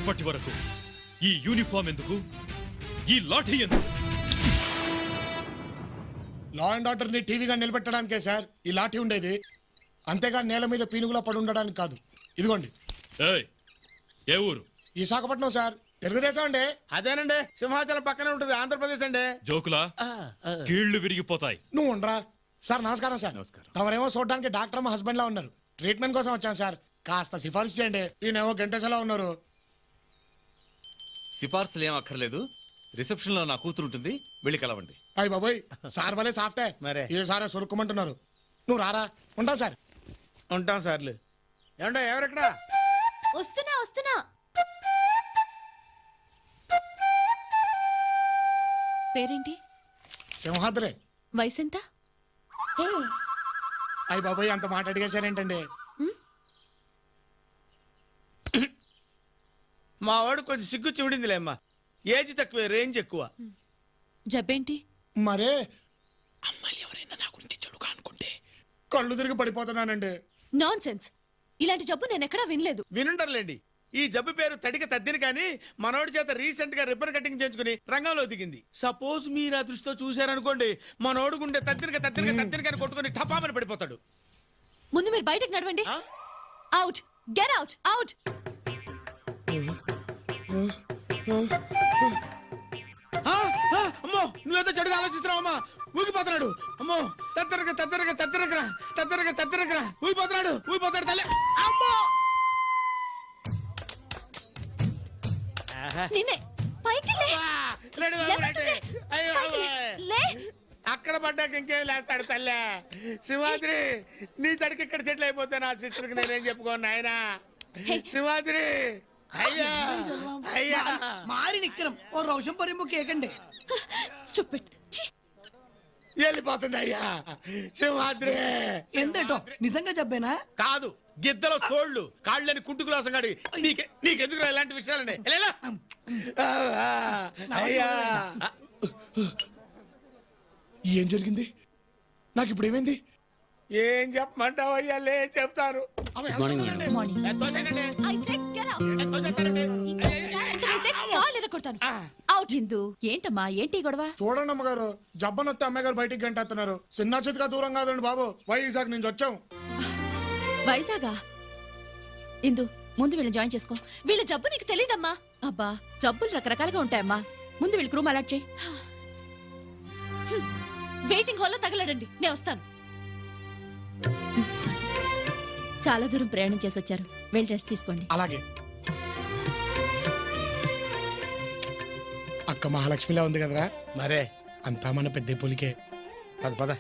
ఇప్పటి వరకు ఈ యూనిఫామ్ ఎందుకు, ఈ లాఠీ ఎందుకు? లా అండ్ ఆర్డర్ ని టీవీగా నిలబెట్టడానికే సార్ ఈ లాఠీ ఉండేది, అంతేగా నేల మీద పీనుగులా పడి ఉండడానికి కాదు. ఇదిగోండి. ఏయ్, ఏ ఊరు? విశాఖపట్నం సార్, తెలుగుదేశం అండి. అదేనండి, సింహాచలం పక్కనే ఉంటుంది, ఆంధ్రప్రదేశ్ అండి. జోకులా? కీళ్లు విరిగిపోతాయి. నువ్వు ఉండరా సార్. నమస్కారం సార్. నమస్కారం. తమరేమో చూడడానికి డాక్టర్ మా హస్బెండ్ లా ఉన్నారు. ట్రీట్మెంట్ కోసం వచ్చాను సార్, కాస్త సిఫార్సు చేయండి. ఈయనేమో గంటేసలా ఉన్నారు. సిఫార్సులు ఏం అక్కర్లేదు, రిసెప్షన్ లో నా కూతురు ఉంటుంది, వెళ్ళి కలవండి. అయ్యి బాబోయ్, సార్ భలే సాఫ్టే. మరే. ఏ సారే సురుక్కుమంటున్నారు. నువ్వు రారా. ఉంటావు సార్. ఉంటాం సార్లు. ఏమండో ఎవరెక్కడ? వస్తున్నా వస్తున్నా. పేరేంటి? సింహాద్రే. వయసెంత? అయ్యి బాబోయ్, అంత మాట అడిగేశారేంటండి? మా వాడు కొంచెం సిగ్గు చివిడిందిలే అమ్మా. ఏజ్ తక్కువ, రేంజ్ ఎక్కువ. జబ్బేంటి? మరే అమ్మాయిలు ఎవరైనా నా గురించి చెడుగా అనుకుంటే కళ్ళు తిరిగి పడిపోతున్నానండి. Non sense. ఇలాంటి జబ్బు నేను ఎక్కడా వినలేదు. వినుంటారులేండి. ఈ జబ్బు పేరు తడిక తద్దిని, కానీ మనోడి చేత రీసెంట్ గా రిబ్బన్ కటింగ్ చేయించుకుని రంగంలో దిగింది. సపోజ్ మీరు ఆ దృష్టితో చూశారనుకోండి, మనోడు గుండె తద్దిని కొట్టుకుని టపామని పడిపోతాడు. ముందు మీరు బయటకు నడవండి. Out, get out, out. అమ్మో, నువ్వేదో చెడుగా ఆలోచిస్తున్నావు అమ్మా. ఊగిపోతున్నాడు. అమ్మో, తత్తరగా ఊగిపోతాడు తల్లి. అమ్మో, నిన్నే పైకి లే. లేడు బాబు, లెఫ్ట్ లే. అయ్యో పైకి లే. లే. అక్కడ పడ్డాక ఇంకేం లేస్తాడు తల్లే. సింహాద్రి, నీ తడికి ఇక్కడ సెటిల్ అయిపోతే నా సిస్టర్ కి నేనేం చెప్పుకోను ఆయన. సింహాద్రి, అయ్యా అయ్యా మారి నిక్కరం ఓ రోషం పరిము కేకండి. స్టూపిడ్. వెళ్ళిపోతుంది అయ్యా. సింహాద్రి ఎందేటో నిజంగా చెప్పేనా? కాదు, గిద్దలో సోళ్ళు కాళ్ళని కుంటుకు లాసంగాడి. నీకెందుకు ఇలాంటి విషయాలండి? అయ్యా, ఏం జరిగింది? నాకు ఇప్పుడు ఏమైంది? ఏం చెప్పమంటావు అయ్యా? లే చెప్తారు. Morning. I said get out. అయితే కాళ్ళు ఎరగొడతాను. అవుట్. జిందు, ఏంటమ్మా, ఏంటి గొడవ? చూడండి అమ్మగారు, జబ్బనొత్తే అమ్మాయి గారు బయటికి గంటేస్తున్నారు. చిన్న చితగా దూరం కాదండి బాబు, వైజాగ్ నుంచి వచ్చాం. వైజాగా? ఇందు, ముందు వీళ్ళని జాయిన్ చేసుకో. వీళ్ళ జబ్బు నీకు తెలీదమ్మా. అబ్బా, జబ్బులు రకరకాలుగా ఉంటాయమ్మా. ముందు వీళ్ళకి రూమ్ అలాట్ చేయి. వెయిటింగ్ హాల్లో తగలడండి, నేను వస్తాను. చాలా దూరం ప్రయాణం చేసి వచ్చారు, వెళ్ళి రెస్ట్ తీసుకోండి. అలాగే. అక్క మహాలక్ష్మిలా ఉంది కదరా? మరే అంతా మన పెద్ద పులికే. పద పద.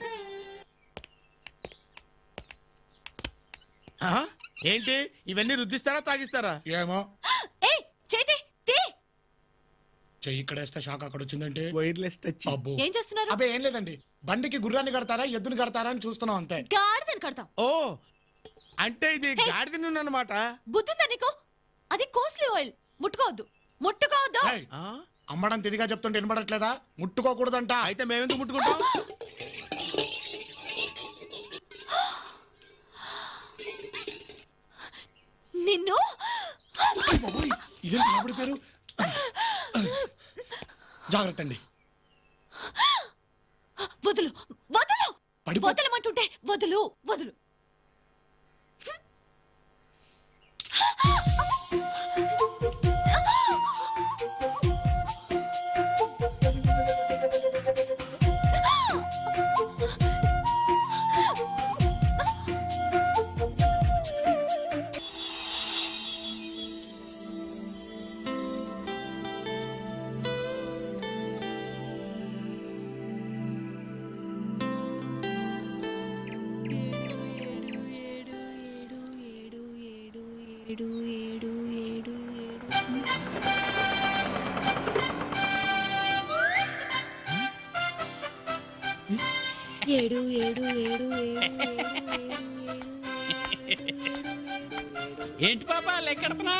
ఏంటి ఇవన్నీ రుద్దిస్తారా తాగిస్తారా? ఏమో. ఏయ్, చేతి తీ. చెయ్యి ఇక్కడేస్తే షాక్ అక్కడ వచ్చిందంటే వైర్లెస్ టచ్. అబ్బో. ఏం చేస్తున్నారు? అబ్బే ఏం లేదండి, బండికి గుర్రాన్ని కడతారా ఎద్దుని కడతారా అని చూస్తున్నాం అంతే. గాడిదని కడతాం. ఓ, అంటే ఇది గాడిద నూనె అన్నమాట. బుద్ధిందా నీకు? అది కాస్ట్లీ ఆయిల్. ముట్టుకోవద్దు, ముట్టుకోవద్దు. ఏయ్, అమ్మడం తిదిగా చెప్తుంటే వినపడట్లేదా? ముట్టుకోకూడదంట. అయితే మేమెందుకు ముట్టుకుంటాం? నిన్ను ఇదేంటి లోపడి పేరు? జాగ్రత్త అండి. వదులు, వదులు. పడిపో. వదలమంటుంటే వదులు, వదులు. ఏడు ఏడు ఏడు ఏడు ఏడు ఏడు ఏంటి పాపా లెక్కెడుతున్నా?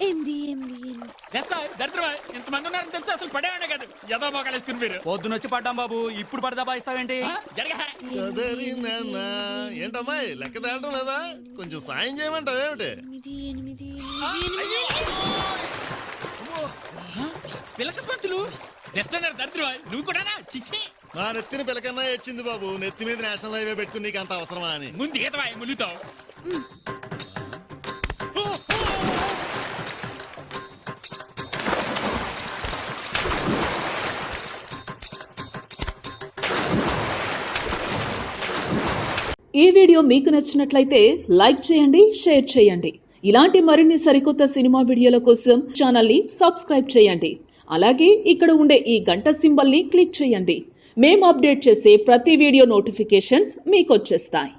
ఏంది ఏంది దరిద్రమా, ఇంతమంది ఉన్నారని తెలిసి అసలు పడేవాడే కాదు. ఎదో మొక్కలేసుకుని మీరు పొద్దునొచ్చి పడ్డాం బాబు ఇప్పుడు పడదా బాయిస్తావేంటి జరగ అదేరి నాన్న ఏంటమ్మాయి లెక్క తేలటం లేదా కొంచెం సాయం చేయమంటావు ఏమిటి పిలక పంచులు తెస్తున్నారు దరిద్రం నువ్వు కూడా చిచ్చి మా నెత్తిన పిలకన్నా ఏడ్చింది బాబు నెత్తి మీద నేషనల్ హైవే పెట్టుకుని నీకు అంత అవసరమా అని ముందు ఈతవా ములుగుతావు ఈ వీడియో మీకు నచ్చినట్లయితే లైక్ చేయండి, షేర్ చేయండి. ఇలాంటి మరిన్ని సరికొత్త సినిమా వీడియోల కోసం ఛానల్ని సబ్స్క్రైబ్ చేయండి. అలాగే ఇక్కడ ఉండే ఈ గంట సింబల్ని క్లిక్ చేయండి. మేము అప్డేట్ చేసే ప్రతి వీడియో నోటిఫికేషన్స్ మీకు వచ్చేస్తాయి.